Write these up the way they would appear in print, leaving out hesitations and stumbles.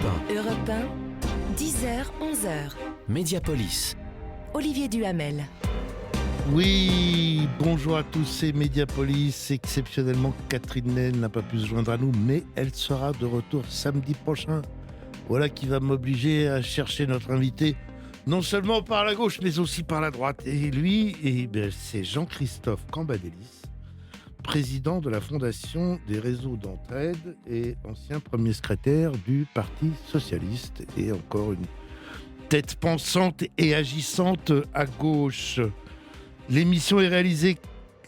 Europe 1. Europe 1, 10h, 11h. Mediapolis. Olivier Duhamel. Oui, bonjour à tous, c'est Mediapolis. Exceptionnellement, Catherine Naine n'a pas pu se joindre à nous, mais elle sera de retour samedi prochain. Voilà qui va m'obliger à chercher notre invité, non seulement par la gauche, mais aussi par la droite. Et lui, c'est Jean-Christophe Cambadélis, président de la Fondation des réseaux d'entraide et ancien premier secrétaire du Parti socialiste. Et encore une tête pensante et agissante à gauche. L'émission est réalisée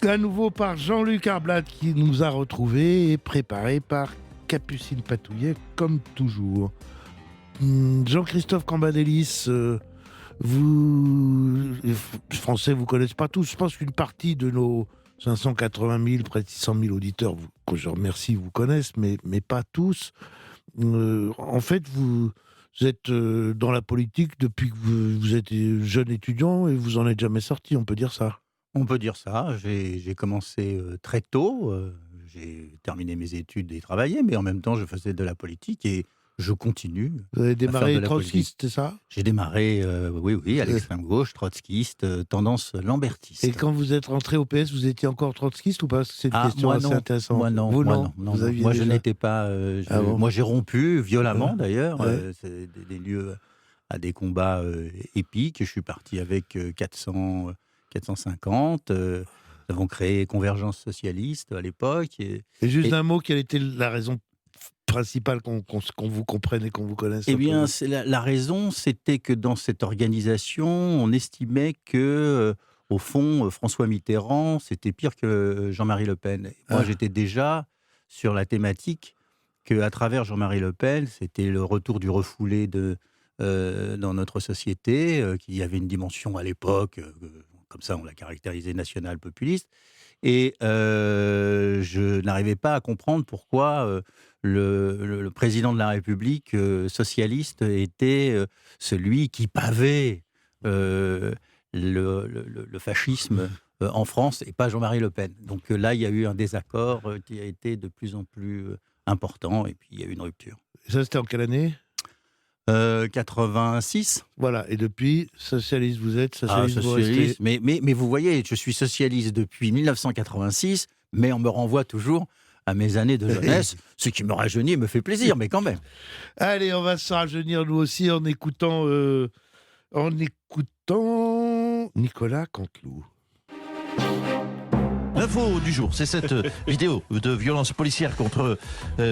à nouveau par Jean-Luc Arblade qui nous a retrouvés et préparée par Capucine Patouillet comme toujours. Jean-Christophe Cambadélis, les Français vous connaissent pas tous. Je pense qu'une partie de nos 580 000, près de 600 000 auditeurs, que je remercie, vous connaissent, mais pas tous. En fait, vous êtes dans la politique depuis que vous êtes jeune étudiant et vous en êtes jamais sorti, on peut dire ça? On peut dire ça. J'ai commencé très tôt. J'ai terminé mes études et travaillé, mais en même temps, je faisais de la politique et je continue. Vous avez à faire de démarré la trotskiste, c'est ça? J'ai démarré, oui, à l'extrême gauche, trotskiste, tendance lambertiste. Et quand vous êtes rentré au PS, vous étiez encore trotskiste ou pas? C'est une question moi assez non. intéressante. Moi non, Vous, moi non. non, non, Vous non. aviez Moi je déjà- n'étais pas. Ah bon. Moi j'ai rompu violemment d'ailleurs. Ouais. C'est des lieux à des combats épiques. Je suis parti avec 450. Nous avons créé Convergence socialiste à l'époque. Et juste un mot, quelle était la raison principale qu'on vous comprenne et qu'on vous connaisse? Eh bien, la raison, c'était que dans cette organisation, on estimait que, au fond, François Mitterrand, c'était pire que Jean-Marie Le Pen. Et moi, j'étais déjà sur la thématique qu'à travers Jean-Marie Le Pen, c'était le retour du refoulé dans notre société, qu'il y avait une dimension à l'époque, comme ça on l'a caractérisé, nationale populiste. Et je n'arrivais pas à comprendre pourquoi le président de la République socialiste était celui qui pavait le fascisme en France et pas Jean-Marie Le Pen. Donc là, il y a eu un désaccord qui a été de plus en plus important et puis il y a eu une rupture. Ça, c'était en quelle année? 86. Voilà, et depuis, socialiste vous êtes, socialiste vous socialiste. restez. Mais vous voyez, je suis socialiste depuis 1986, mais on me renvoie toujours à mes années de jeunesse, ce qui me rajeunit et me fait plaisir, mais quand même. Allez, on va se rajeunir nous aussi en écoutant Nicolas Canteloup. L'info du jour, c'est cette vidéo de violence policière contre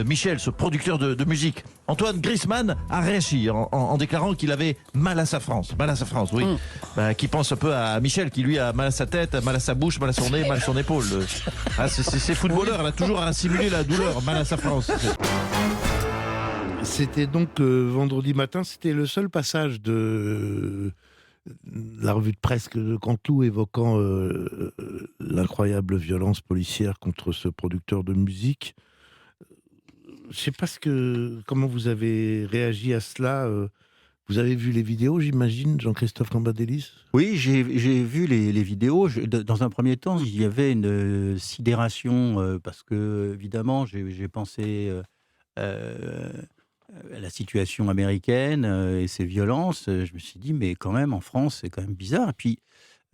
Michel, ce producteur de musique. Antoine Griezmann a réagi en déclarant qu'il avait mal à sa France. Mal à sa France, oui. Qui pense un peu à Michel, qui lui a mal à sa tête, mal à sa bouche, mal à son nez, mal à son épaule. C'est footballeur, elle a toujours à simuler la douleur, mal à sa France. C'était donc vendredi matin, c'était le seul passage de la revue de presse de Canteloup évoquant l'incroyable violence policière contre ce producteur de musique. Je ne sais pas comment vous avez réagi à cela. Vous avez vu les vidéos, j'imagine, Jean-Christophe Cambadélis? Oui, j'ai vu les vidéos. Dans un premier temps, il y avait une sidération, parce que, évidemment, j'ai pensé à la situation américaine et ses violences. Je me suis dit, mais quand même, en France, c'est quand même bizarre. Et puis,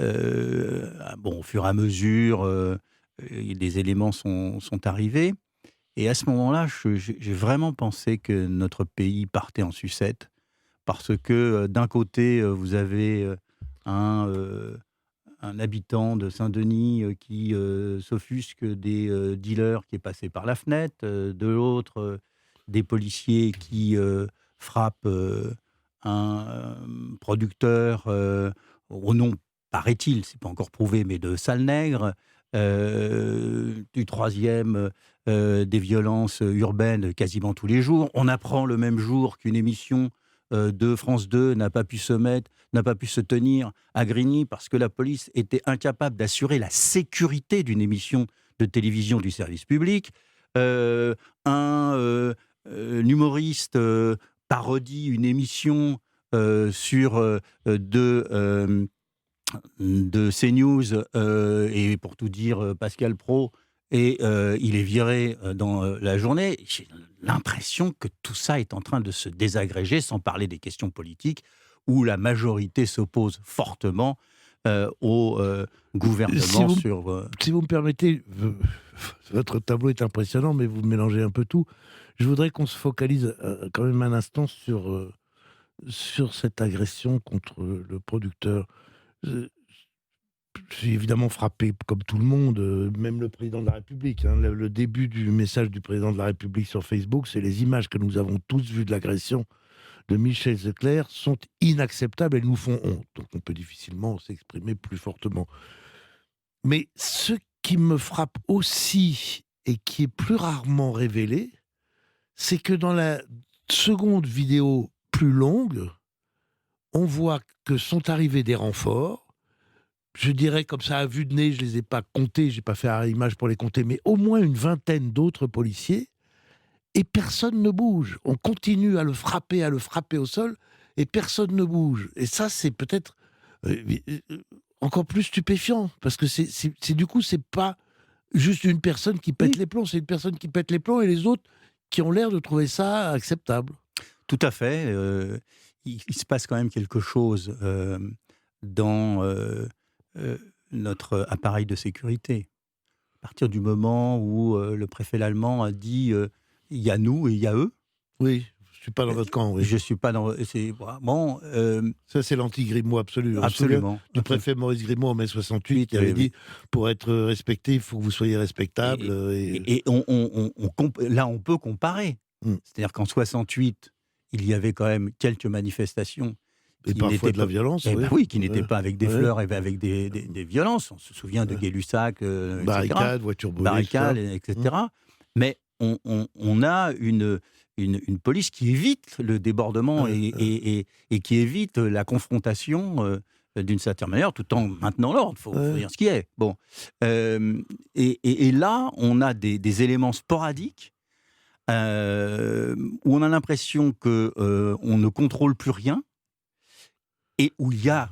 au fur et à mesure, des éléments sont arrivés. Et à ce moment-là, j'ai vraiment pensé que notre pays partait en sucette. Parce que, d'un côté, vous avez un habitant de Saint-Denis qui s'offusque des dealers qui est passé par la fenêtre. De l'autre, des policiers qui frappent un producteur au nom, paraît-il, c'est pas encore prouvé, mais de sale nègre. Du troisième, des violences urbaines quasiment tous les jours. On apprend le même jour qu'une émission de France 2 n'a pas pu se tenir à Grigny parce que la police était incapable d'assurer la sécurité d'une émission de télévision du service public. Un humoriste parodie une émission sur de CNews, et pour tout dire, Pascal Praud, et il est viré dans la journée. l'impression que tout ça est en train de se désagréger, sans parler des questions politiques, où la majorité s'oppose fortement au gouvernement Si vous me permettez, votre tableau est impressionnant, mais vous mélangez un peu tout. Je voudrais qu'on se focalise quand même un instant sur cette agression contre le producteur. Je suis évidemment frappé, comme tout le monde, même le président de la République. Hein. Le début du message du président de la République sur Facebook, c'est les images que nous avons tous vues de l'agression de Michel Zecler sont inacceptables, elles nous font honte. Donc on peut difficilement s'exprimer plus fortement. Mais ce qui me frappe aussi, et qui est plus rarement révélé, c'est que dans la seconde vidéo plus longue, on voit que sont arrivés des renforts. Je dirais comme ça, à vue de nez, je ne les ai pas comptés, je n'ai pas fait à l'image pour les compter, mais au moins une vingtaine d'autres policiers, et personne ne bouge. On continue à le frapper au sol, et personne ne bouge. Et ça, c'est peut-être encore plus stupéfiant, parce que du coup, c'est pas juste une personne qui pète les plombs, c'est une personne qui pète les plombs, et les autres qui ont l'air de trouver ça acceptable. Tout à fait. Il se passe quand même quelque chose dans notre appareil de sécurité. À partir du moment où le préfet Lallemand a dit il y a nous et il y a eux. Oui, je ne suis pas dans votre camp. Oui. Je ne suis pas dans... Bon, ça, c'est l'anti-Grimaud absolu. Absolument. Du préfet Maurice Grimaud en mai 68 qui avait dit pour être respecté, il faut que vous soyez respectable. Là, on peut comparer. C'est-à-dire qu'en 68, il y avait quand même quelques manifestations. Et parfois de la violence. Oui, qui n'étaient pas avec des fleurs et avec des violences. On se souvient de Gay-Lussac, barricades, voitures brûlées, barricades, etc. Mais on a une police qui évite le débordement et qui évite la confrontation d'une certaine manière, tout en maintenant l'ordre. Il faut dire ce qui est. Bon. Et là, on a des éléments sporadiques où on a l'impression qu'on ne contrôle plus rien et où il y a,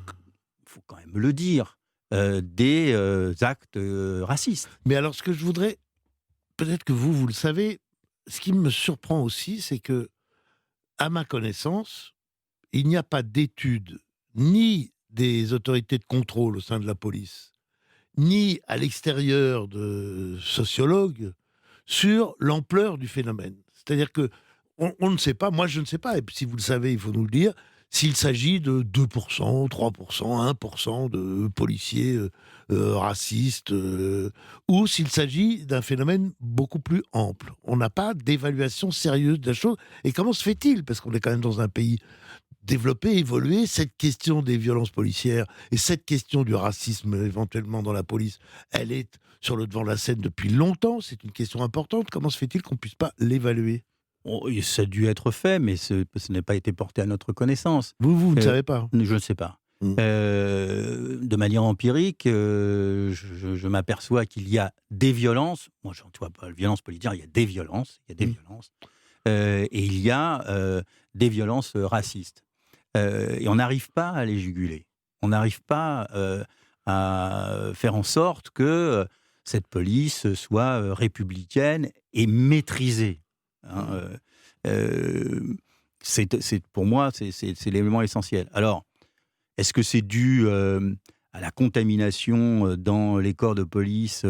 il faut quand même le dire, des actes racistes. Mais alors, ce que je voudrais, peut-être que vous le savez, ce qui me surprend aussi, c'est que, à ma connaissance, il n'y a pas d'études, ni des autorités de contrôle au sein de la police, ni à l'extérieur de sociologues, sur l'ampleur du phénomène. C'est-à-dire que on ne sait pas, moi je ne sais pas, et si vous le savez, il faut nous le dire, s'il s'agit de 2%, 3%, 1% de policiers racistes, ou s'il s'agit d'un phénomène beaucoup plus ample. On n'a pas d'évaluation sérieuse de la chose. Et comment se fait-il, parce qu'on est quand même dans un pays développé, évolué, cette question des violences policières et cette question du racisme éventuellement dans la police, elle est sur le devant de la scène depuis longtemps, c'est une question importante. Comment se fait-il qu'on ne puisse pas l'évaluer ? Ça a dû être fait, mais ce n'est pas été porté à notre connaissance. Vous ne savez pas ? Je ne sais pas. De manière empirique, je m'aperçois qu'il y a des violences. Moi, je ne vois pas la violence policière, il y a des violences. Et il y a des violences racistes. Et on n'arrive pas à les juguler. On n'arrive pas à faire en sorte que cette police soit républicaine et maîtrisée. Pour moi, c'est l'élément essentiel. Alors, est-ce que c'est dû à la contamination dans les corps de police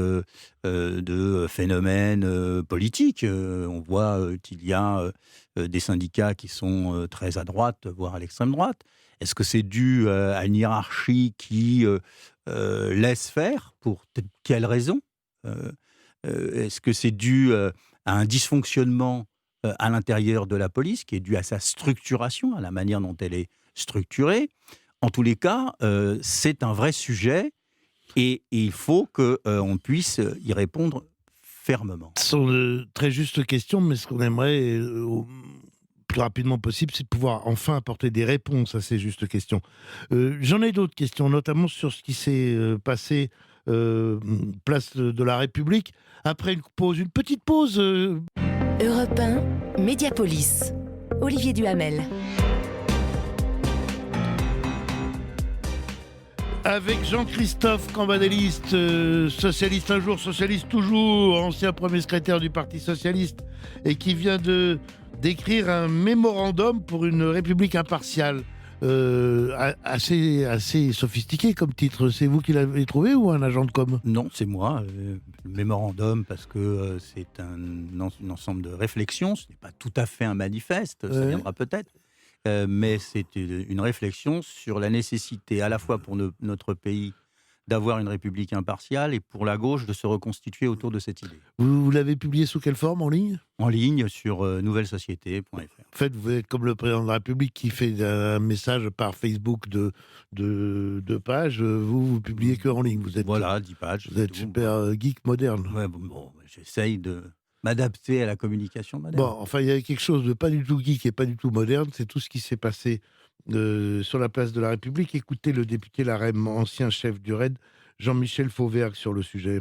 de phénomènes politiques ? On voit qu'il y a des syndicats qui sont très à droite, voire à l'extrême droite. Est-ce que c'est dû à une hiérarchie qui laisse faire ? Pour quelle raison ? Est-ce que c'est dû à un dysfonctionnement à l'intérieur de la police qui est dû à sa structuration, à la manière dont elle est structurée ? En tous les cas, c'est un vrai sujet et il faut qu'on puisse y répondre fermement. Ce sont de très justes questions, mais ce qu'on aimerait, au plus rapidement possible, c'est de pouvoir enfin apporter des réponses à ces justes questions. J'en ai d'autres questions, notamment sur ce qui s'est passé place de la République. Après une petite pause. Europe 1, Mediapolis. Olivier Duhamel. Avec Jean-Christophe Cambadélis, socialiste un jour, socialiste toujours, ancien premier secrétaire du Parti socialiste, et qui vient d'écrire un mémorandum pour une république impartiale. Assez sophistiqué comme titre. C'est vous qui l'avez trouvé ou un agent de com? Non, c'est moi. Le mémorandum, parce que c'est un ensemble de réflexions. Ce n'est pas tout à fait un manifeste, ça viendra peut-être. Mais c'est une réflexion sur la nécessité, à la fois pour notre pays, d'avoir une république impartiale et pour la gauche de se reconstituer autour de cette idée. Vous l'avez publié sous quelle forme, en ligne? En ligne sur nouvellesociétés.fr. En fait, vous êtes comme le président de la République qui fait un message par Facebook de pages. Vous publiez que en ligne. Vous êtes, voilà, 10 pages. Vous êtes super geek moderne. Ouais, bon, j'essaye de m'adapter à la communication moderne. Bon, enfin, il y avait quelque chose de pas du tout geek et pas du tout moderne. C'est tout ce qui s'est passé sur la place de la République. Écoutez le député LaREM, ancien chef du RAID, Jean-Michel Fauvergue, sur le sujet.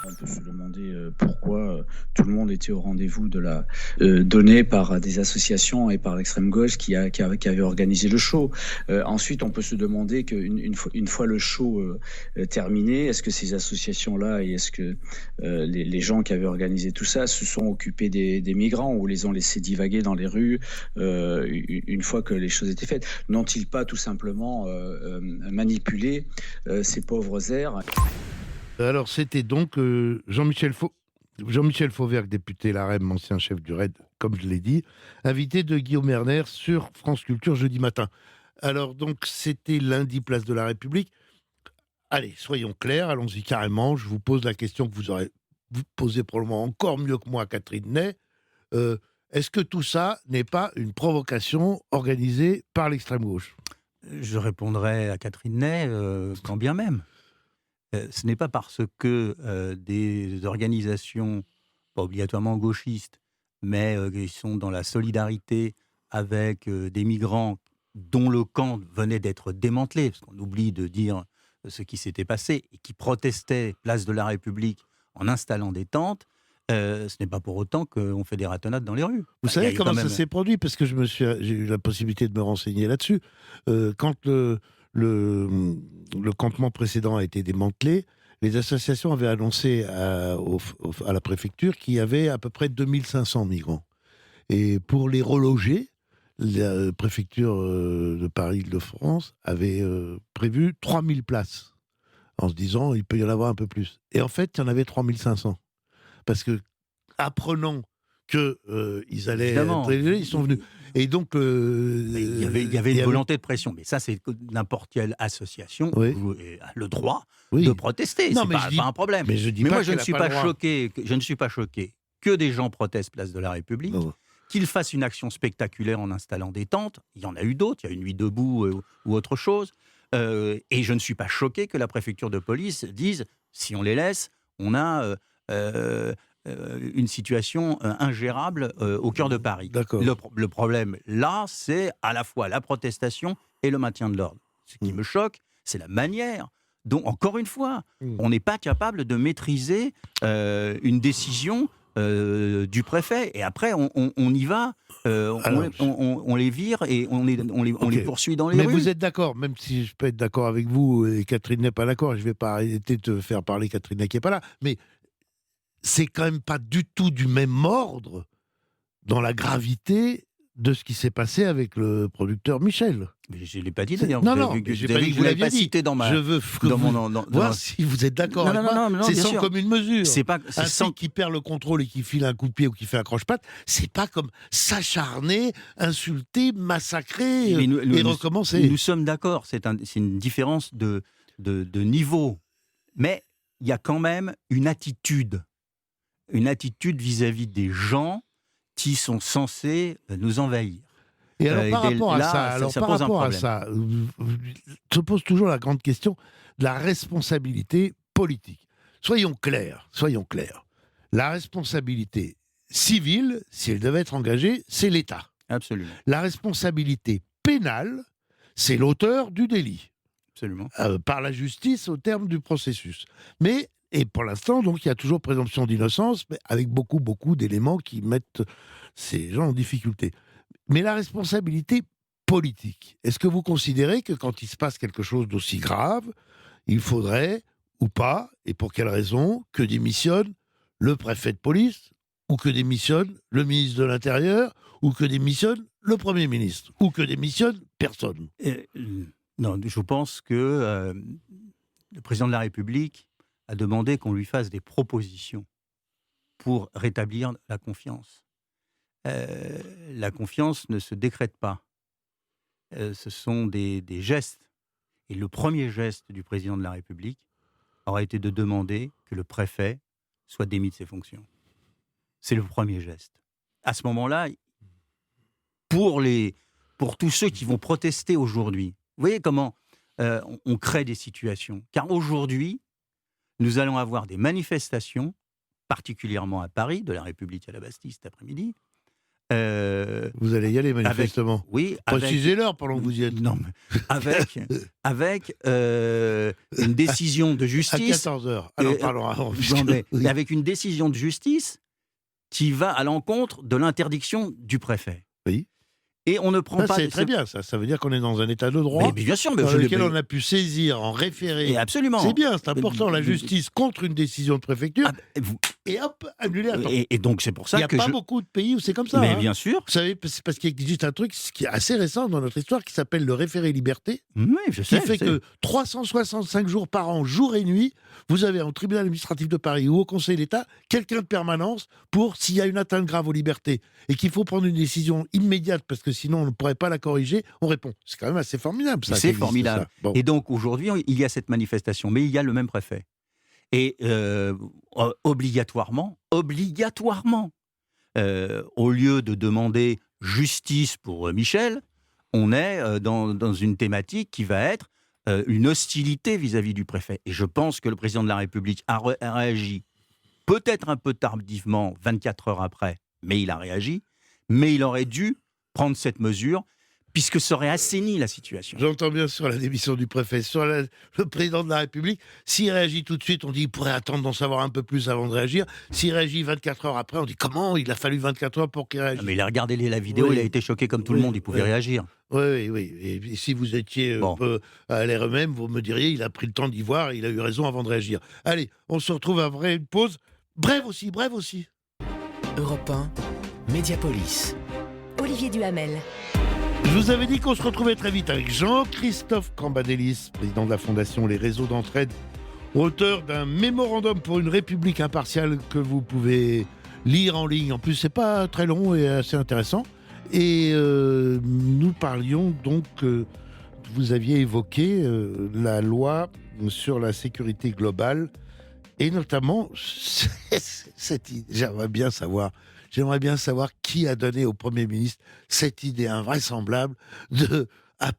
On peut se demander pourquoi tout le monde était au rendez-vous de la donné par des associations et par l'extrême gauche qui avait organisé le show. Ensuite, on peut se demander qu'une fois le show terminé, est-ce que ces associations-là et est-ce que les gens qui avaient organisé tout ça se sont occupés des migrants ou les ont laissés divaguer dans les rues une fois que les choses étaient faites? N'ont-ils pas tout simplement manipulé ces pauvres airs? Alors, c'était donc Jean-Michel Fauvergue, député LaREM, ancien chef du RAID, comme je l'ai dit, invité de Guillaume Erner sur France Culture jeudi matin. Alors, donc, c'était lundi, place de la République. Allez, soyons clairs, allons-y carrément. Je vous pose la question que vous posez probablement encore mieux que moi, Catherine Ney. Est-ce que tout ça n'est pas une provocation organisée par l'extrême gauche? Je répondrai à Catherine Ney, quand bien même. Ce n'est pas parce que des organisations, pas obligatoirement gauchistes, mais qui sont dans la solidarité avec des migrants dont le camp venait d'être démantelé, parce qu'on oublie de dire ce qui s'était passé, et qui protestaient place de la République en installant des tentes, ce n'est pas pour autant qu'on fait des ratonnades dans les rues. Vous savez comment ça s'est produit? Parce que j'ai eu la possibilité de me renseigner là-dessus. Quand le campement précédent a été démantelé, les associations avaient annoncé à la préfecture qu'il y avait à peu près 2500 migrants. Et pour les reloger, la préfecture de Paris-Île-de-France avait prévu 3000 places, en se disant il peut y en avoir un peu plus. Et en fait, il y en avait 3500. Parce que, apprenant qu'ils allaient être élevés, ils sont venus. Et donc, il y avait une volonté de pression, mais ça, c'est n'importe quelle association a le droit de protester. Non, c'est pas un problème. Mais moi, je ne suis pas choqué. Je ne suis pas choqué que des gens protestent place de la République, qu'ils fassent une action spectaculaire en installant des tentes. Il y en a eu d'autres. Il y a une nuit debout ou autre chose. Et je ne suis pas choqué que la préfecture de police dise si on les laisse, on a une situation ingérable au cœur de Paris. Le problème, là, c'est à la fois la protestation et le maintien de l'ordre. Ce qui me choque, c'est la manière dont, encore une fois, on n'est pas capable de maîtriser une décision du préfet. Et après, on y va, on les vire et on les poursuit dans les rues. Mais vous êtes d'accord, même si je peux être d'accord avec vous et Catherine n'est pas d'accord, je ne vais pas arrêter de te faire parler Catherine qui n'est pas là, mais c'est quand même pas du tout du même ordre dans la gravité de ce qui s'est passé avec le producteur Michel. Mais je ne l'ai pas dit d'ailleurs. Non, je n'ai pas dit que vous l'aviez dit. Cité dans ma, je veux voir si vous êtes d'accord avec moi. C'est sans commune mesure. C'est type qui perd le contrôle et qui file un coup de pied ou qui fait un croche-patte, c'est pas comme s'acharner, insulter, massacrer et recommencer. Nous sommes d'accord, c'est une différence de niveau. Mais il y a quand même une attitude vis-à-vis des gens qui sont censés nous envahir. Et alors, par rapport à ça, se pose toujours la grande question de la responsabilité politique. Soyons clairs. La responsabilité civile, si elle devait être engagée, c'est l'État. Absolument. La responsabilité pénale, c'est l'auteur du délit. Absolument. Par la justice au terme du processus. Et pour l'instant, donc, il y a toujours présomption d'innocence, mais avec beaucoup d'éléments qui mettent ces gens en difficulté. Mais la responsabilité politique. Est-ce que vous considérez que quand il se passe quelque chose d'aussi grave, il faudrait, ou pas, et pour quelle raison, que démissionne le préfet de police, ou que démissionne le ministre de l'Intérieur, ou que démissionne le Premier ministre, ou que démissionne personne? Non, je pense que le président de la République a demandé qu'on lui fasse des propositions pour rétablir la confiance. La confiance ne se décrète pas. Ce sont des gestes. Et le premier geste du président de la République aurait été de demander que le préfet soit démis de ses fonctions. C'est le premier geste. À ce moment-là, pour tous ceux qui vont protester aujourd'hui, vous voyez comment on crée des situations. Car aujourd'hui, nous allons avoir des manifestations, particulièrement à Paris, de la République à la Bastille cet après-midi. Vous allez y aller manifestement. Oui, précisez-leur pendant que vous y êtes. Non, mais avec une décision de justice. À 14h. Alors, parlons. Avec une décision de justice qui va à l'encontre de l'interdiction du préfet. Oui. Et on ne prend pas. C'est très bien, ça. Ça veut dire qu'on est dans un état de droit. Mais bien sûr, mais dans lequel on a pu saisir en référé. Et absolument. C'est bien, c'est important, la justice contre une décision de préfecture. Et hop, annuler. Et donc c'est pour ça que il n'y a pas beaucoup de pays où c'est comme ça. Mais bien sûr. Vous savez, c'est parce qu'il existe un truc qui est assez récent dans notre histoire qui s'appelle le référé liberté. Oui, je sais. Qui fait que 365 jours par an, jour et nuit, vous avez au tribunal administratif de Paris ou au Conseil d'État quelqu'un de permanence pour s'il y a une atteinte grave aux libertés et qu'il faut prendre une décision immédiate parce que sinon on ne pourrait pas la corriger, on répond. C'est quand même assez formidable ça. C'est formidable. Bon. Et donc aujourd'hui, il y a cette manifestation, mais il y a le même préfet. Et obligatoirement, au lieu de demander justice pour Michel, on est dans une thématique qui va être une hostilité vis-à-vis du préfet. Et je pense que le président de la République a réagi peut-être un peu tardivement, 24 heures après, mais il a réagi, mais il aurait dû prendre cette mesure puisque ça aurait assaini la situation. J'entends bien sur la démission du préfet, sur le président de la République. S'il réagit tout de suite, on dit qu'il pourrait attendre d'en savoir un peu plus avant de réagir. S'il réagit 24 heures après, on dit comment il a fallu 24 heures pour qu'il réagisse. Mais il a regardé la vidéo, oui. Il a été choqué comme tout le monde, il pouvait réagir. Oui. Et si vous étiez un peu à l'air même, vous me diriez il a pris le temps d'y voir, il a eu raison avant de réagir. Allez, on se retrouve après une pause. Brève aussi. Europe 1, Mediapolis. Olivier Duhamel. Je vous avais dit qu'on se retrouvait très vite avec Jean-Christophe Cambadélis, président de la Fondation Les Réseaux d'Entraide, auteur d'un mémorandum pour une république impartiale que vous pouvez lire en ligne. En plus, c'est pas très long et assez intéressant. Et nous parlions donc, vous aviez évoqué la loi sur la sécurité globale et notamment cette idée. J'aimerais bien savoir qui a donné au Premier ministre cette idée invraisemblable de,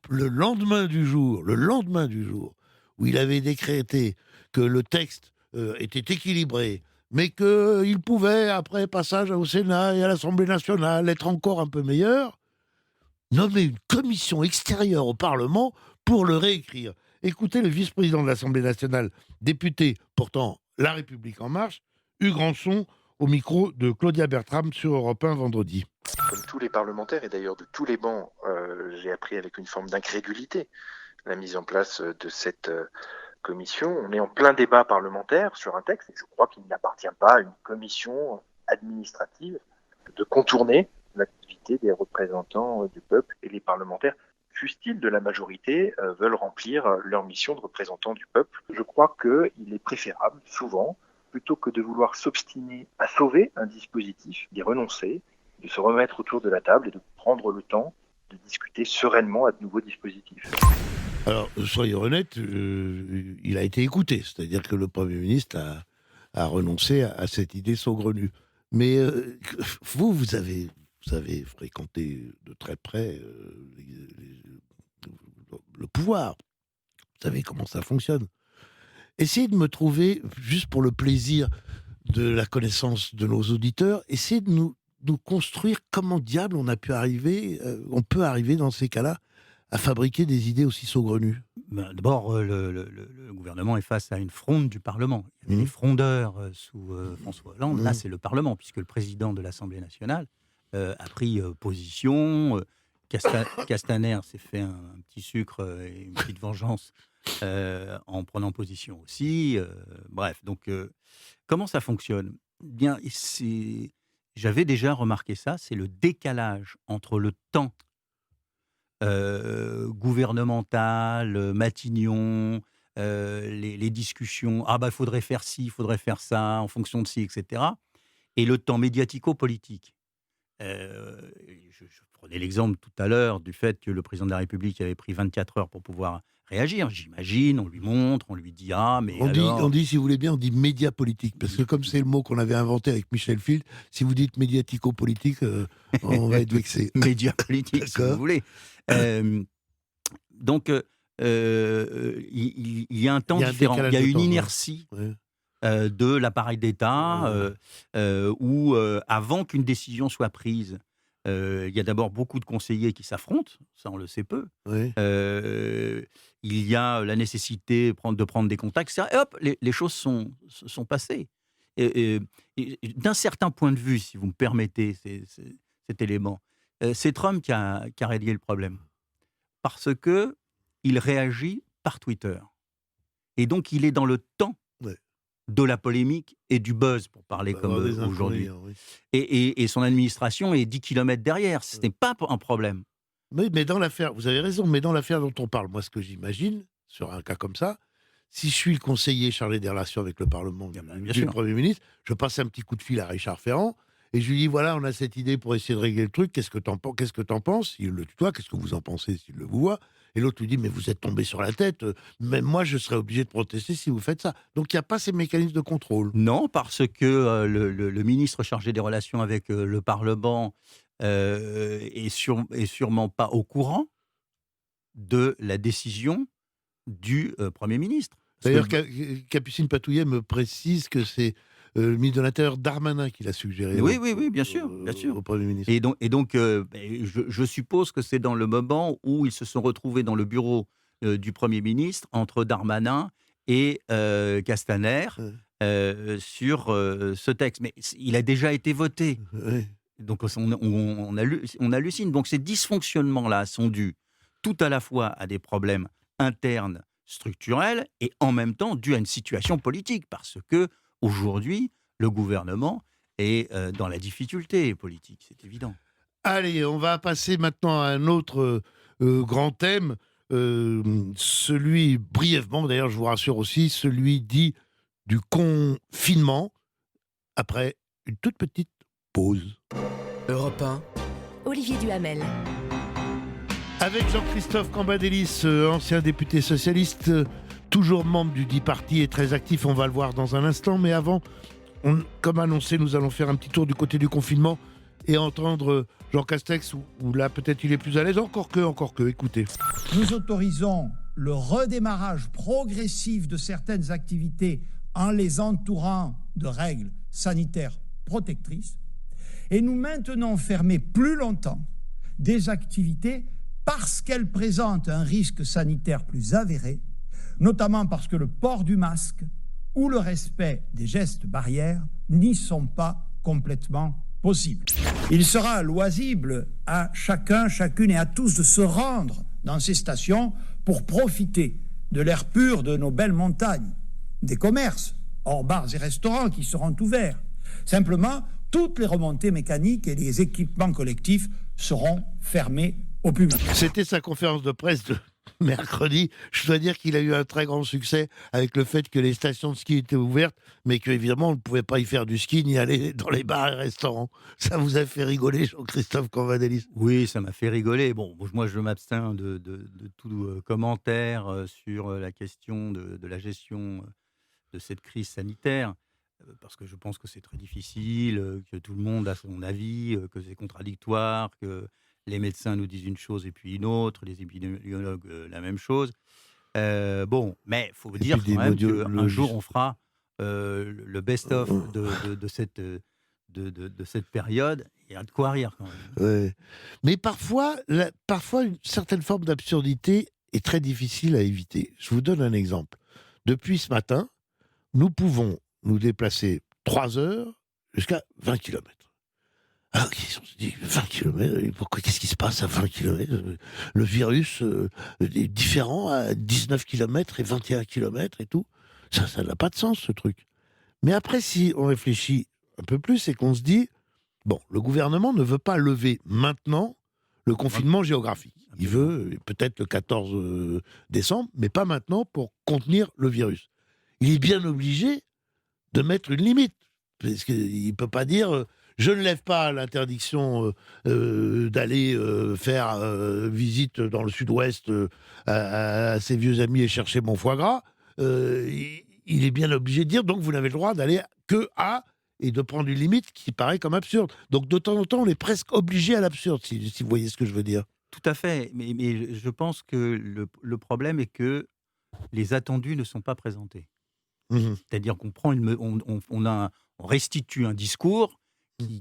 le lendemain du jour, où il avait décrété que le texte était équilibré, mais qu'il pouvait, après passage au Sénat et à l'Assemblée nationale, être encore un peu meilleur, nommer une commission extérieure au Parlement pour le réécrire. Écoutez le vice-président de l'Assemblée nationale, député pourtant La République En Marche, Hugues Rançon, au micro de Claudia Bertram sur Europe 1 vendredi. Comme tous les parlementaires, et d'ailleurs de tous les bancs, j'ai appris avec une forme d'incrédulité la mise en place de cette commission. On est en plein débat parlementaire sur un texte, et je crois qu'il n'appartient pas à une commission administrative de contourner l'activité des représentants du peuple, et les parlementaires, fussent-ils de la majorité, veulent remplir leur mission de représentants du peuple. Je crois qu'il est préférable, souvent, plutôt que de vouloir s'obstiner à sauver un dispositif, d'y renoncer, de se remettre autour de la table et de prendre le temps de discuter sereinement à de nouveaux dispositifs. Alors, soyez honnête, il a été écouté, c'est-à-dire que le Premier ministre a renoncé à cette idée saugrenue. Mais vous avez fréquenté de très près le pouvoir. Vous savez comment ça fonctionne. Essayez de me trouver, juste pour le plaisir de la connaissance de nos auditeurs, essayez de nous construire comment diable on peut arriver dans ces cas-là à fabriquer des idées aussi saugrenues. D'abord, le gouvernement est face à une fronde du Parlement. Il y avait des frondeurs sous François Hollande. Là, c'est le Parlement, puisque le président de l'Assemblée nationale a pris position Castaner s'est fait un petit sucre et une petite vengeance en prenant position aussi. Bref, donc comment ça fonctionne? Bien, j'avais déjà remarqué ça, c'est le décalage entre le temps gouvernemental, Matignon, les discussions. Ah bah, il faudrait faire ci, il faudrait faire ça, en fonction de ci, etc. Et le temps médiatico-politique. Je prenais l'exemple tout à l'heure du fait que le président de la République avait pris 24 heures pour pouvoir réagir. J'imagine, on lui montre, on lui dit « Ah, mais alors… » On dit, si vous voulez bien, on dit média politique, parce que comme c'est le mot qu'on avait inventé avec Michel Field, si vous dites médiatico-politique, on va être vexé. Média politique, si vous voulez. Donc, il y a un temps différent. Il y a une inertie de l'appareil d'État où, avant qu'une décision soit prise, il y a d'abord beaucoup de conseillers qui s'affrontent, ça on le sait peu. Il y a la nécessité de prendre des contacts, etc. Et hop, les choses sont passées. Et d'un certain point de vue, si vous me permettez cet élément, c'est Trump qui a réglé le problème. Parce qu'il réagit par Twitter. Et donc, il est dans le temps de la polémique et du buzz, pour parler comme aujourd'hui. Oui. Et son administration est 10 km derrière. Ce n'est pas un problème. Oui, mais dans l'affaire, vous avez raison, mais dans l'affaire dont on parle, moi, ce que j'imagine, sur un cas comme ça, si je suis le conseiller chargé des relations avec le Parlement du Premier ministre, je passe un petit coup de fil à Richard Ferrand et je lui dis, voilà, on a cette idée pour essayer de régler le truc, qu'est-ce que t'en penses? Il le tutoie, qu'est-ce que vous en pensez s'il le voit? Et l'autre lui dit, mais vous êtes tombé sur la tête, même moi je serais obligé de protester si vous faites ça. Donc il n'y a pas ces mécanismes de contrôle. Non, parce que le ministre chargé des relations avec le Parlement est sûrement pas au courant de la décision du Premier ministre. D'ailleurs, Capucine Patouillet me précise que c'est le ministre de l'Intérieur Darmanin qui l'a suggéré. Oui, bien sûr. Au Premier ministre. Et donc je suppose que c'est dans le moment où ils se sont retrouvés dans le bureau du Premier ministre, entre Darmanin et Castaner, sur ce texte. Mais il a déjà été voté. Donc on hallucine. Donc ces dysfonctionnements-là sont dus tout à la fois à des problèmes internes structurels et en même temps dus à une situation politique, parce que aujourd'hui, le gouvernement est dans la difficulté politique, c'est évident. Allez, on va passer maintenant à un autre grand thème, celui, brièvement, d'ailleurs je vous rassure aussi, celui dit du confinement, après une toute petite pause. Europe 1, Olivier Duhamel. Avec Jean-Christophe Cambadélis, ancien député socialiste, toujours membre du dit parti et très actif, on va le voir dans un instant. Mais avant, comme annoncé, nous allons faire un petit tour du côté du confinement et entendre Jean Castex, où là peut-être il est plus à l'aise, encore que, écoutez. Nous autorisons le redémarrage progressif de certaines activités en les entourant de règles sanitaires protectrices et nous maintenons fermées plus longtemps des activités parce qu'elles présentent un risque sanitaire plus avéré, notamment parce que le port du masque ou le respect des gestes barrières n'y sont pas complètement possibles. Il sera loisible à chacun, chacune et à tous de se rendre dans ces stations pour profiter de l'air pur de nos belles montagnes, des commerces, hors bars et restaurants qui seront ouverts. Simplement, toutes les remontées mécaniques et les équipements collectifs seront fermés au public. C'était sa conférence de presse de mercredi. Je dois dire qu'il a eu un très grand succès avec le fait que les stations de ski étaient ouvertes, mais qu'évidemment, on ne pouvait pas y faire du ski ni aller dans les bars et restaurants. Ça vous a fait rigoler, Jean-Christophe Cambadélis? Oui, ça m'a fait rigoler. Bon, moi, je m'abstiens de tout commentaire sur la question de la gestion de cette crise sanitaire, parce que je pense que c'est très difficile, que tout le monde a son avis, que c'est contradictoire, que les médecins nous disent une chose et puis une autre, les épidémiologues la même chose. Bon, mais il faut dire quand même qu'un jour on fera le best-of de cette période. Il y a de quoi rire quand même. Ouais. Mais parfois, une certaine forme d'absurdité est très difficile à éviter. Je vous donne un exemple. Depuis ce matin, nous pouvons nous déplacer 3 heures jusqu'à 20 km. Ah, on se dit 20 km, pourquoi, qu'est-ce qui se passe à 20 km? Le virus est différent à 19 km et 21 km et tout. Ça n'a pas de sens, ce truc. Mais après, si on réfléchit un peu plus et qu'on se dit, bon, le gouvernement ne veut pas lever maintenant le confinement géographique. Il veut peut-être le 14 décembre, mais pas maintenant pour contenir le virus. Il est bien obligé de mettre une limite. Parce qu'il ne peut pas dire je ne lève pas l'interdiction d'aller faire visite dans le sud-ouest à ses vieux amis et chercher mon foie gras. Il est bien obligé de dire donc vous n'avez le droit d'aller que à, et de prendre une limite qui paraît comme absurde. Donc de temps en temps, on est presque obligé à l'absurde, si vous voyez ce que je veux dire. Tout à fait, mais je pense que le problème est que les attendus ne sont pas présentés. C'est-à-dire qu'on prend on restitue un discours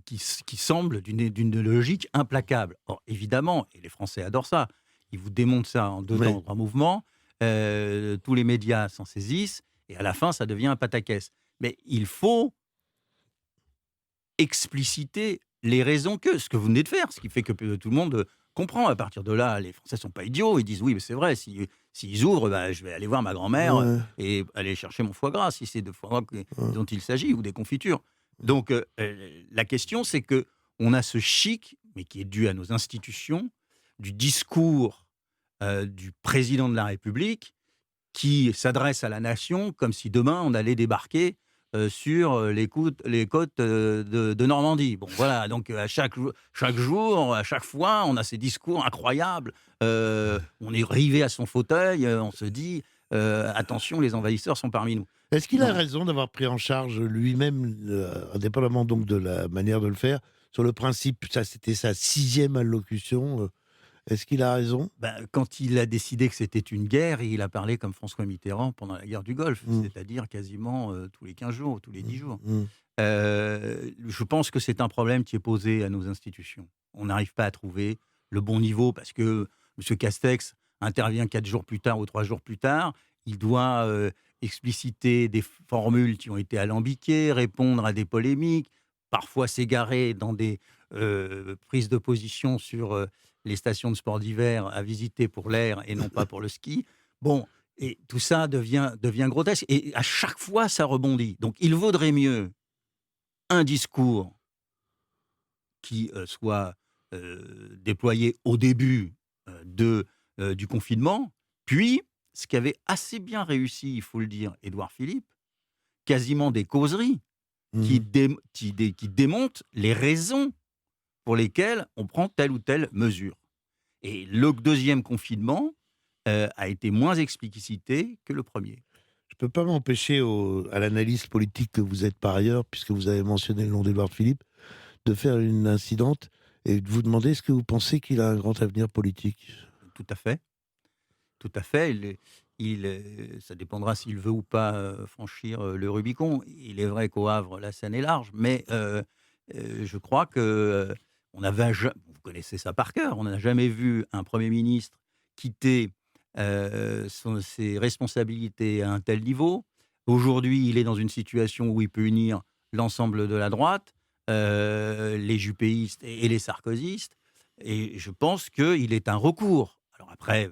qui semble d'une logique implacable. Or, évidemment, et les Français adorent ça, ils vous démontent ça en 2 temps, en 3 mouvements, tous les médias s'en saisissent, et à la fin, ça devient un pataquès. Mais il faut expliciter les raisons ce que vous venez de faire, ce qui fait que tout le monde comprend. À partir de là, les Français ne sont pas idiots, ils disent oui, mais c'est vrai, s'ils ouvrent, je vais aller voir ma grand-mère et aller chercher mon foie gras, si c'est de foie gras dont il s'agit, ou des confitures. Donc, la question, c'est qu'on a ce chic, mais qui est dû à nos institutions, du discours du président de la République qui s'adresse à la nation comme si demain, on allait débarquer sur les côtes de Normandie. Bon, voilà, donc à chaque jour, à chaque fois, on a ces discours incroyables. On est rivé à son fauteuil, on se dit attention, les envahisseurs sont parmi nous. Est-ce qu'il a raison d'avoir pris en charge lui-même, indépendamment donc de la manière de le faire, sur le principe, ça c'était sa 6e allocution, est-ce qu'il a raison? Quand il a décidé que c'était une guerre, il a parlé comme François Mitterrand pendant la guerre du Golfe, c'est-à-dire quasiment tous les 15 jours, tous les 10 jours. Je pense que c'est un problème qui est posé à nos institutions. On n'arrive pas à trouver le bon niveau parce que M. Castex intervient 4 jours plus tard ou 3 jours plus tard. Il doit expliciter des formules qui ont été alambiquées, répondre à des polémiques, parfois s'égarer dans des prises de position sur les stations de sport d'hiver à visiter pour l'air et non pas pour le ski. Bon, et tout ça devient grotesque. Et à chaque fois, ça rebondit. Donc, il vaudrait mieux un discours qui soit déployé au début du confinement, puis, ce qu'avait assez bien réussi, il faut le dire, Édouard Philippe, quasiment des causeries qui démontent les raisons pour lesquelles on prend telle ou telle mesure. Et le 2e confinement a été moins explicité que le premier. Je ne peux pas m'empêcher à l'analyse politique que vous êtes par ailleurs, puisque vous avez mentionné le nom d'Édouard Philippe, de faire une incidente et de vous demander est-ce que vous pensez qu'il a un grand avenir politique? Tout à fait. Tout à fait. Ça dépendra s'il veut ou pas franchir le Rubicon. Il est vrai qu'au Havre, la Seine est large, mais je crois que vous connaissez ça par cœur, on n'a jamais vu un Premier ministre quitter ses responsabilités à un tel niveau. Aujourd'hui, il est dans une situation où il peut unir l'ensemble de la droite, les juppéistes et les sarkozystes, et je pense qu'il est un recours. Alors après,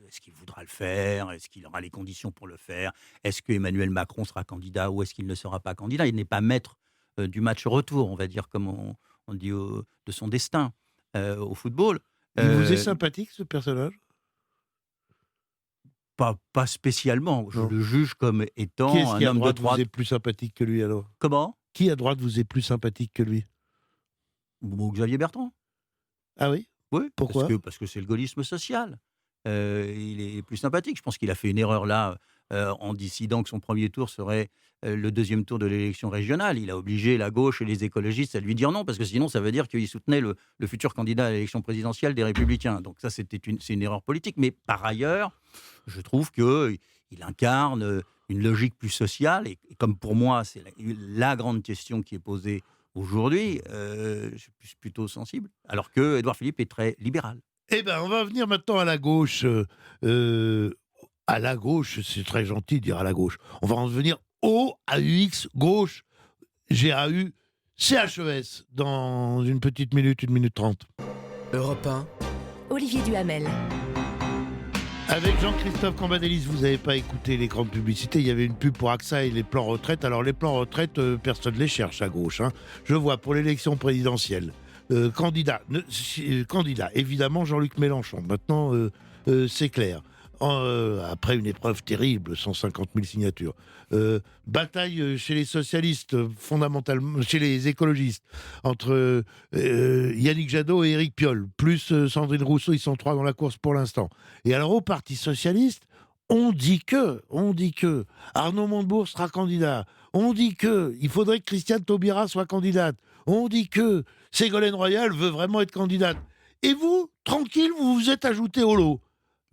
est-ce qu'il voudra le faire? Est-ce qu'il aura les conditions pour le faire? Est-ce que Emmanuel Macron sera candidat ou est-ce qu'il ne sera pas candidat? Il n'est pas maître du match retour, on va dire, comme on dit, de son destin au football. Il vous est sympathique, ce personnage? Pas spécialement. Je le juge comme étant un homme de droite. Qui, à droite, vous est plus sympathique que lui, alors? Comment? Qui, à droite, vous est plus sympathique que lui? Xavier Bertrand. Ah oui? Oui. Pourquoi? Parce que c'est le gaullisme social. Il est plus sympathique. Je pense qu'il a fait une erreur là en décidant que son premier tour serait le 2e tour de l'élection régionale. Il a obligé la gauche et les écologistes à lui dire non, parce que sinon ça veut dire qu'il soutenait le futur candidat à l'élection présidentielle des Républicains. Donc ça, c'est une erreur politique. Mais par ailleurs, je trouve qu'il incarne une logique plus sociale. Et comme pour moi, c'est la grande question qui est posée aujourd'hui, je suis plutôt sensible. Alors que Édouard Philippe est très libéral. Eh bien, on va venir maintenant à la gauche. À la gauche, c'est très gentil de dire à la gauche. On va en venir au AUX gauche. GAU, CHES, dans une petite minute, 1 minute 30. Europe 1, Olivier Duhamel. Avec Jean-Christophe Cambadélis, vous n'avez pas écouté les grandes publicités. Il y avait une pub pour AXA et les plans retraite. Alors les plans retraite, personne ne les cherche à gauche. Je vois pour l'élection présidentielle, candidat, évidemment Jean-Luc Mélenchon. Maintenant, c'est clair. Après une épreuve terrible, 150 000 signatures. Bataille chez les socialistes, fondamentalement, chez les écologistes, entre Yannick Jadot et Éric Piolle, plus Sandrine Rousseau, ils sont 3 dans la course pour l'instant. Et alors au Parti socialiste, on dit que Arnaud Montebourg sera candidat, on dit que il faudrait que Christiane Taubira soit candidate, on dit que Ségolène Royal veut vraiment être candidate. Et vous, tranquille, vous vous êtes ajouté au lot.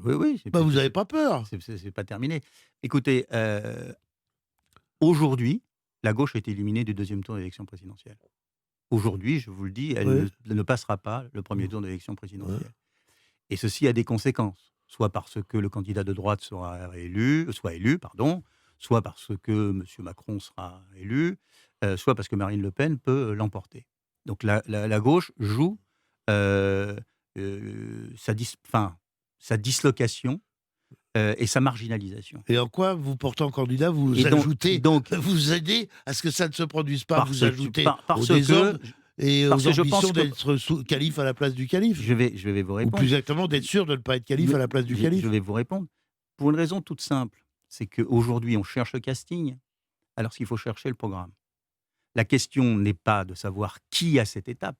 Oui. Vous n'avez pas peur. C'est pas terminé. Écoutez, aujourd'hui, la gauche est éliminée du deuxième tour de l'élection présidentielle. Aujourd'hui, je vous le dis, elle ne passera pas le premier tour de l'élection présidentielle. Et ceci a des conséquences. Soit parce que le candidat de droite soit élu, soit parce que M. Macron sera élu, soit parce que Marine Le Pen peut l'emporter. Donc la gauche joue sa dislocation et sa marginalisation. Et en quoi, vous portant candidat, vous vous aidez à ce que ça ne se produise pas, vous ajoutez au désordre et aux ambitions d'être calife à la place du calife. Je vais vous répondre. Ou plus exactement, d'être sûr de ne pas être calife à la place du calife. Je vais vous répondre. Pour une raison toute simple, c'est qu'aujourd'hui, on cherche le casting, alors qu'il faut chercher le programme. La question n'est pas de savoir qui à cette étape,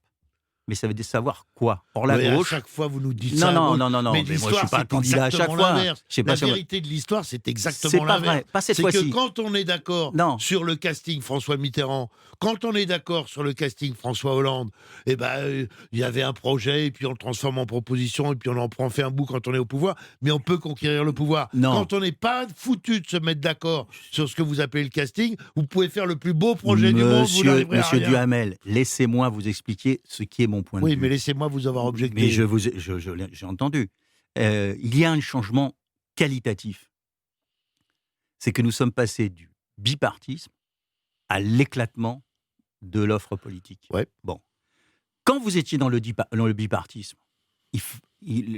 mais ça veut dire savoir quoi. Or, la gauche... à chaque fois, vous nous dites ça. Non, mais moi, je ne suis pas candidat à chaque fois. La vérité de l'histoire, c'est exactement l'inverse. C'est pas vrai, pas cette fois-ci. C'est que quand on est d'accord sur le casting François Mitterrand, quand on est d'accord sur le casting François Hollande, il y avait un projet, et puis on le transforme en proposition, et puis on en fait un bout quand on est au pouvoir, mais on peut conquérir le pouvoir. Non. Quand on n'est pas foutu de se mettre d'accord sur ce que vous appelez le casting, vous pouvez faire le plus beau projet du monde, vous n'arriverez à rien. Monsieur Duhamel, laissez-moi vous expliquer ce qui est mon point de vue. Oui, mais laissez-moi vous avoir objecté. Mais j'ai entendu. Il y a un changement qualitatif. C'est que nous sommes passés du bipartisme à l'éclatement de l'offre politique. Ouais. Bon. Quand vous étiez dans le bipartisme,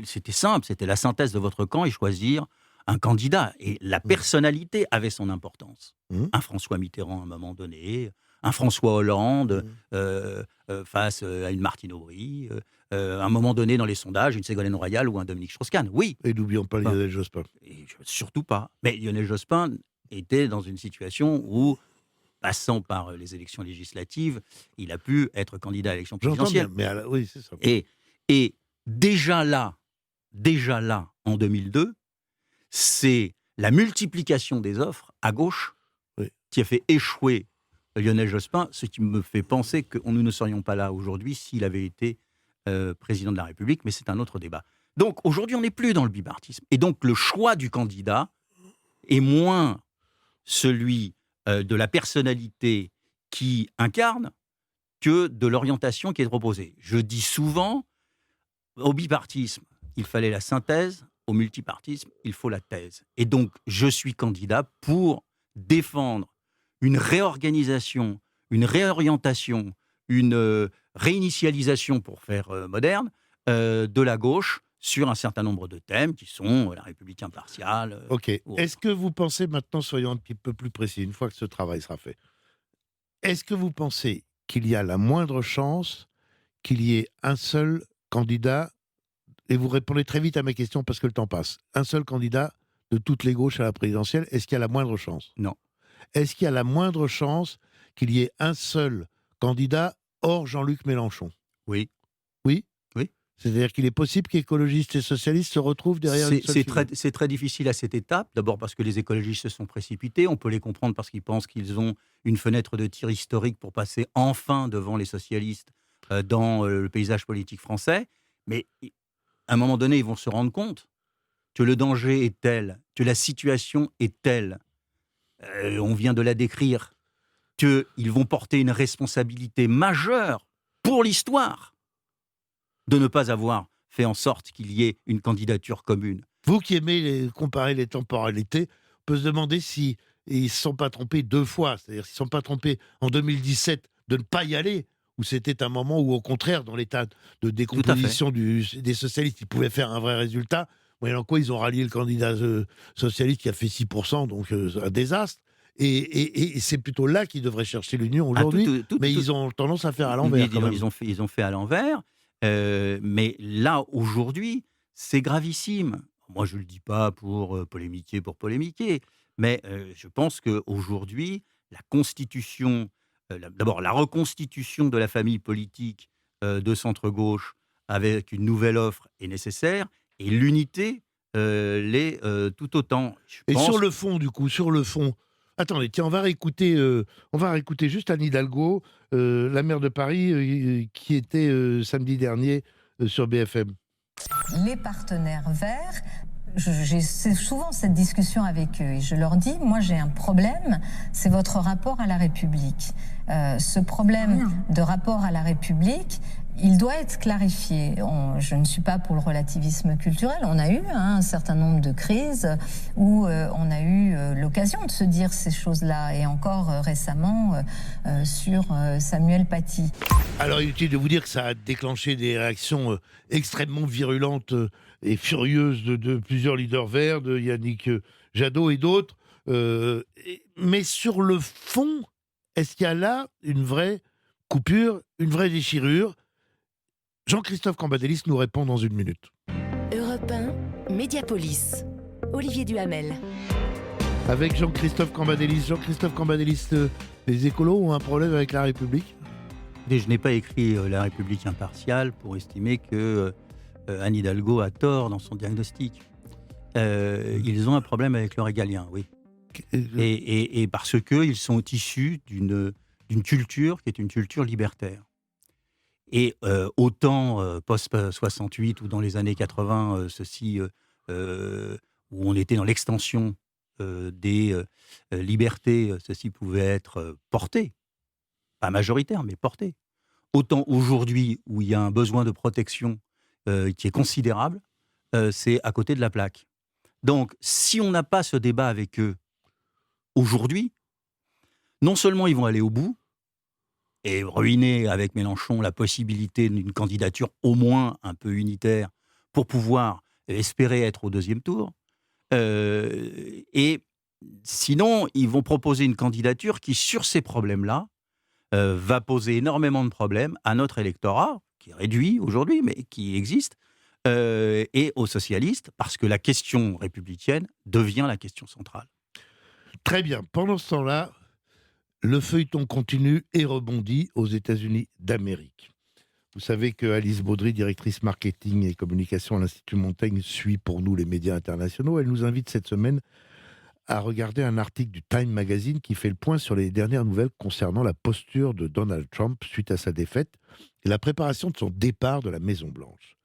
c'était simple, c'était la synthèse de votre camp et choisir un candidat. Et la personnalité avait son importance. Un François Mitterrand à un moment donné, un François Hollande face à une Martine Aubry, à un moment donné dans les sondages, une Ségolène Royal ou un Dominique Strauss-Kahn. Oui. Et n'oublions pas Lionel Jospin. Surtout pas. Mais Lionel Jospin était dans une situation où, passant par les élections législatives, il a pu être candidat à l'élection présidentielle. Mais oui, c'est ça. Et déjà là, en 2002, c'est la multiplication des offres à gauche qui a fait échouer Lionel Jospin, ce qui me fait penser que nous ne serions pas là aujourd'hui s'il avait été président de la République, mais c'est un autre débat. Donc aujourd'hui, on n'est plus dans le bipartisme. Et donc le choix du candidat est moins celui de la personnalité qui incarne que de l'orientation qui est proposée. Je dis souvent, au bipartisme, il fallait la synthèse, au multipartisme, il faut la thèse. Et donc, je suis candidat pour défendre une réorganisation, une réorientation, une réinitialisation, pour faire moderne, de la gauche sur un certain nombre de thèmes qui sont la République impartiale. Ok. Est-ce que vous pensez, maintenant, soyons un petit peu plus précis, une fois que ce travail sera fait, est-ce que vous pensez qu'il y a la moindre chance qu'il y ait un seul candidat, et vous répondez très vite à mes questions parce que le temps passe, un seul candidat de toutes les gauches à la présidentielle, est-ce qu'il y a la moindre chance ? Non. Est-ce qu'il y a la moindre chance qu'il y ait un seul candidat hors Jean-Luc Mélenchon ? Oui. Oui ? Oui. C'est-à-dire qu'il est possible qu'écologistes et socialistes se retrouvent derrière une seule figure. C'est très difficile à cette étape, d'abord parce que les écologistes se sont précipités, on peut les comprendre parce qu'ils pensent qu'ils ont une fenêtre de tir historique pour passer enfin devant les socialistes dans le paysage politique français, mais à un moment donné, ils vont se rendre compte que le danger est tel, que la situation est telle, on vient de la décrire, qu'ils vont porter une responsabilité majeure pour l'histoire de ne pas avoir fait en sorte qu'il y ait une candidature commune. Vous qui aimez comparer les temporalités, on peut se demander s'ils ne se sont pas trompés deux fois. C'est-à-dire s'ils ne se sont pas trompés en 2017 de ne pas y aller, où c'était un moment où, au contraire, dans l'état de décomposition des socialistes, ils pouvaient faire un vrai résultat. Moyennant quoi, ils ont rallié le candidat socialiste qui a fait 6%, donc un désastre. Et c'est plutôt là qu'ils devraient chercher l'union aujourd'hui, mais ils ont tendance à faire à l'envers. Ils ont fait à l'envers, mais là, aujourd'hui, c'est gravissime. Moi, je ne le dis pas pour polémiquer, mais je pense qu'aujourd'hui, la constitution, d'abord la reconstitution de la famille politique de centre-gauche avec une nouvelle offre est nécessaire, et l'unité l'est tout autant. Et sur le fond, du coup, attendez, tiens, on va réécouter juste Anne Hidalgo, la maire de Paris, qui était samedi dernier sur BFM. Les partenaires verts, j'ai souvent cette discussion avec eux et je leur dis, moi j'ai un problème, c'est votre rapport à la République. Ce problème de rapport à la République, il doit être clarifié. Je ne suis pas pour le relativisme culturel. On a eu un certain nombre de crises où on a eu l'occasion de se dire ces choses-là, et encore récemment sur Samuel Paty. Alors, il est utile de vous dire que ça a déclenché des réactions extrêmement virulentes et furieuses de plusieurs leaders verts, de Yannick Jadot et d'autres. Mais sur le fond, est-ce qu'il y a là une vraie coupure, une vraie déchirure ? Jean-Christophe Cambadélis nous répond dans 1 minute. Europe 1, Mediapolis. Olivier Duhamel. Avec Jean-Christophe Cambadélis. Jean-Christophe Cambadélis, les écolos ont un problème avec la République ? Je n'ai pas écrit La République impartiale pour estimer que Anne Hidalgo a tort dans son diagnostic. Ils ont un problème avec le régalien, oui. Et parce qu'ils sont issus d'une culture qui est une culture libertaire. Et autant post-68 ou dans les années 80, où on était dans l'extension des libertés, ceci pouvait être porté, pas majoritaire, mais porté. Autant aujourd'hui, où il y a un besoin de protection qui est considérable, c'est à côté de la plaque. Donc, si on n'a pas ce débat avec eux aujourd'hui, non seulement ils vont aller au bout, et ruiner avec Mélenchon la possibilité d'une candidature au moins un peu unitaire pour pouvoir espérer être au 2e tour. Et sinon, ils vont proposer une candidature qui, sur ces problèmes-là, va poser énormément de problèmes à notre électorat, qui est réduit aujourd'hui, mais qui existe, et aux socialistes, parce que la question républicaine devient la question centrale. Très bien. Pendant ce temps-là, le feuilleton continue et rebondit aux États-Unis d'Amérique. Vous savez que Alice Baudry, directrice marketing et communication à l'Institut Montaigne, suit pour nous les médias internationaux. Elle nous invite cette semaine à regarder un article du Time Magazine qui fait le point sur les dernières nouvelles concernant la posture de Donald Trump suite à sa défaite et la préparation de son départ de la Maison-Blanche.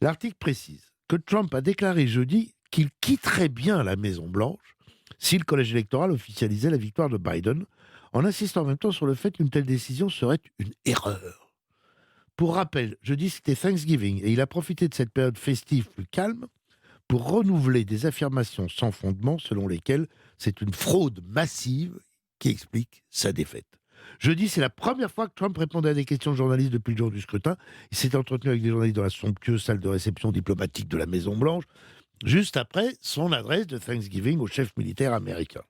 L'article précise que Trump a déclaré jeudi qu'il quitterait bien la Maison-Blanche si le collège électoral officialisait la victoire de Biden, en insistant en même temps sur le fait qu'une telle décision serait une erreur. Pour rappel, jeudi c'était Thanksgiving et il a profité de cette période festive plus calme pour renouveler des affirmations sans fondement selon lesquelles c'est une fraude massive qui explique sa défaite. Jeudi, c'est la première fois que Trump répondait à des questions de journalistes depuis le jour du scrutin. Il s'est entretenu avec des journalistes dans la somptueuse salle de réception diplomatique de la Maison-Blanche, juste après son adresse de Thanksgiving au chef militaire américain.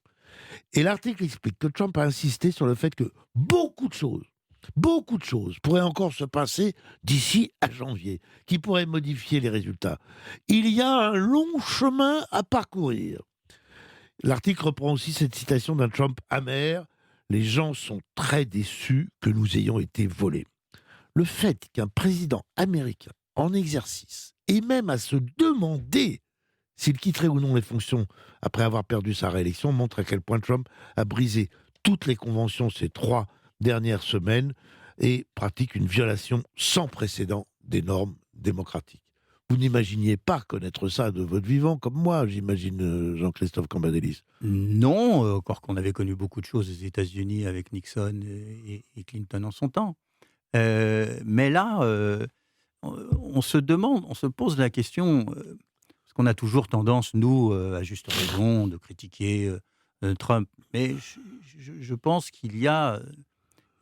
Et l'article explique que Trump a insisté sur le fait que beaucoup de choses pourraient encore se passer d'ici à janvier, qui pourraient modifier les résultats. Il y a un long chemin à parcourir. L'article reprend aussi cette citation d'un Trump amer. Les gens sont très déçus que nous ayons été volés. Le fait qu'un président américain en exercice ait même à se demander s'il quitterait ou non les fonctions après avoir perdu sa réélection montre à quel point Trump a brisé toutes les conventions ces 3 dernières semaines et pratique une violation sans précédent des normes démocratiques. Vous n'imaginiez pas connaître ça de votre vivant, comme moi, j'imagine, Jean-Christophe Cambadélis. Non, encore qu'on avait connu beaucoup de choses aux États-Unis avec Nixon et Clinton en son temps. Mais là, on se pose la question, parce qu'on a toujours tendance, nous, à juste raison, de critiquer Trump. Mais je pense qu'il y a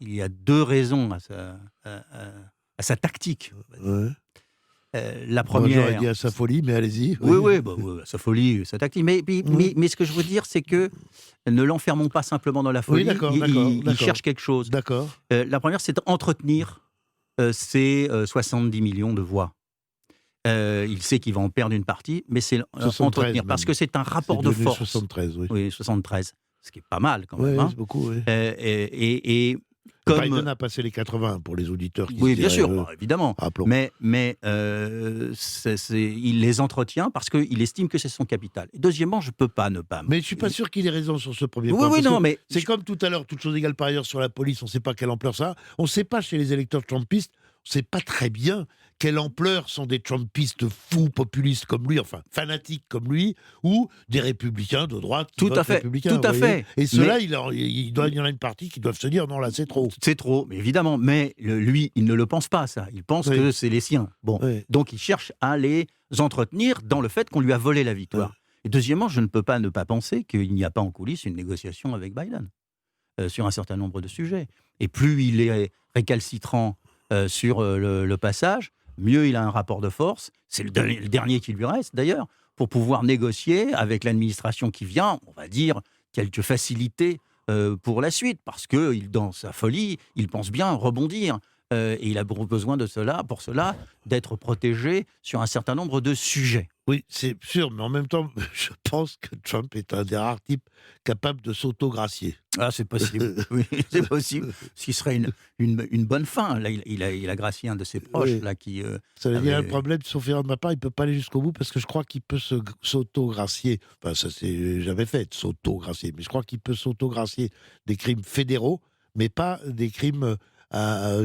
il y a deux raisons à sa tactique. Ouais. La Moi, première. j'aurais dit à sa folie, mais allez-y. Oui, sa folie, sa tactique. Mais ce que je veux dire, c'est que ne l'enfermons pas simplement dans la folie. Oui, d'accord. Il cherche quelque chose. D'accord. La première, c'est d'entretenir ces 70 millions de voix. Il sait qu'il va en perdre une partie, mais c'est entretenir. Parce que c'est un rapport de force. 73, oui. Oui, 73. Ce qui est pas mal, quand même. Oui, Hein. c'est beaucoup, oui. Et comme... Biden a passé les 80 pour les auditeurs qui Oui, se bien diraient, sûr, évidemment. rappelons. Mais il les entretient parce qu'il estime que c'est son capital. Et deuxièmement, je ne peux pas ne pas. Mais je ne suis pas sûr qu'il ait raison sur ce premier Oui, point. oui, parce non, que mais. c'est comme tout à l'heure, toute chose égale par ailleurs sur la police, on ne sait pas quelle ampleur ça a. On ne sait pas chez les électeurs trumpistes, on ne sait pas très bien quelle ampleur sont des trumpistes fous, populistes comme lui, enfin fanatiques comme lui, ou des républicains de droite qui Tout votent à fait, républicains. tout à vous voyez. fait. Et ceux-là, il y en a une partie qui doivent se dire non, là c'est trop. C'est trop, mais évidemment. Mais lui, il ne le pense pas, ça. Il pense que c'est les siens. Bon. Oui. Donc, il cherche à les entretenir dans le fait qu'on lui a volé la victoire. Et deuxièmement, je ne peux pas ne pas penser qu'il n'y a pas en coulisses une négociation avec Biden sur un certain nombre de sujets. Et plus il est récalcitrant sur le passage, mieux il a un rapport de force. C'est le dernier qui lui reste, d'ailleurs, pour pouvoir négocier avec l'administration qui vient, on va dire, quelques facilités pour la suite, parce que dans sa folie, il pense bien rebondir. Et il a besoin de cela, pour cela, d'être protégé sur un certain nombre de sujets. Oui, c'est sûr, mais en même temps, je pense que Trump est un des rares types capables de s'autogracier. Ah, c'est possible. Oui, c'est possible. Ce qui serait une bonne fin. Là, il a gracié un de ses proches. Oui. Là, qui, ça veut dire le problème, sauf erreur de ma part, il ne peut pas aller jusqu'au bout parce que je crois qu'il peut s'autogracier. Enfin, ça c'est jamais fait, de s'autogracier. Mais je crois qu'il peut s'autogracier des crimes fédéraux, mais pas des crimes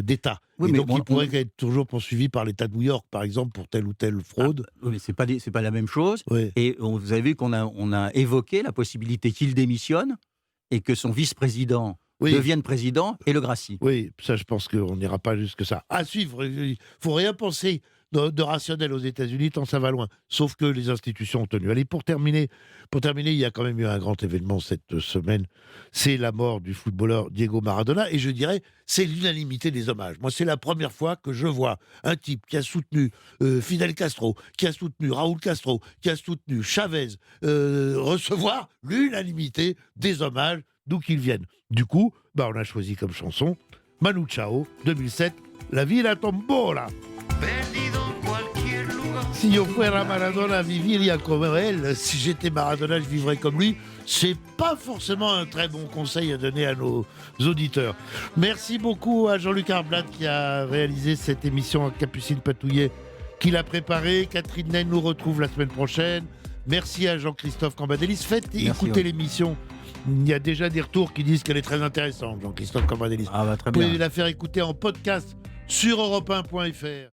d'État. Oui, et mais donc, il pourrait être toujours poursuivi par l'État de New York, par exemple, pour telle ou telle fraude. Oui, mais c'est pas la même chose. Oui. Et vous avez vu qu'on a évoqué la possibilité qu'il démissionne et que son vice-président devienne président et le gracie. Oui, ça, je pense qu'on n'ira pas jusque ça. À suivre, il ne faut rien penser de rationnel aux États-Unis, tant ça va loin. Sauf que les institutions ont tenu. Allez, pour terminer, il y a quand même eu un grand événement cette semaine. C'est la mort du footballeur Diego Maradona. Et je dirais, c'est l'unanimité des hommages. Moi, c'est la première fois que je vois un type qui a soutenu Fidel Castro, qui a soutenu Raúl Castro, qui a soutenu Chavez, recevoir l'unanimité des hommages d'où qu'ils viennent. Du coup, on a choisi comme chanson Manu Chao, 2007, La Vida Tombola. Si yo fuera Maradona, viviría como él. Si j'étais Maradona, je vivrais comme lui. C'est pas forcément un très bon conseil à donner à nos auditeurs. Merci beaucoup à Jean-Luc Arblat qui a réalisé cette émission, à Capucine Patouillet qui l'a préparée. Catherine Naine nous retrouve la semaine prochaine. Merci à Jean-Christophe Cambadélis. Écoutez l'émission. Il y a déjà des retours qui disent qu'elle est très intéressante, Jean-Christophe Cambadélis. Ah, très Vous bien. pouvez la faire écouter en podcast sur europe1.fr.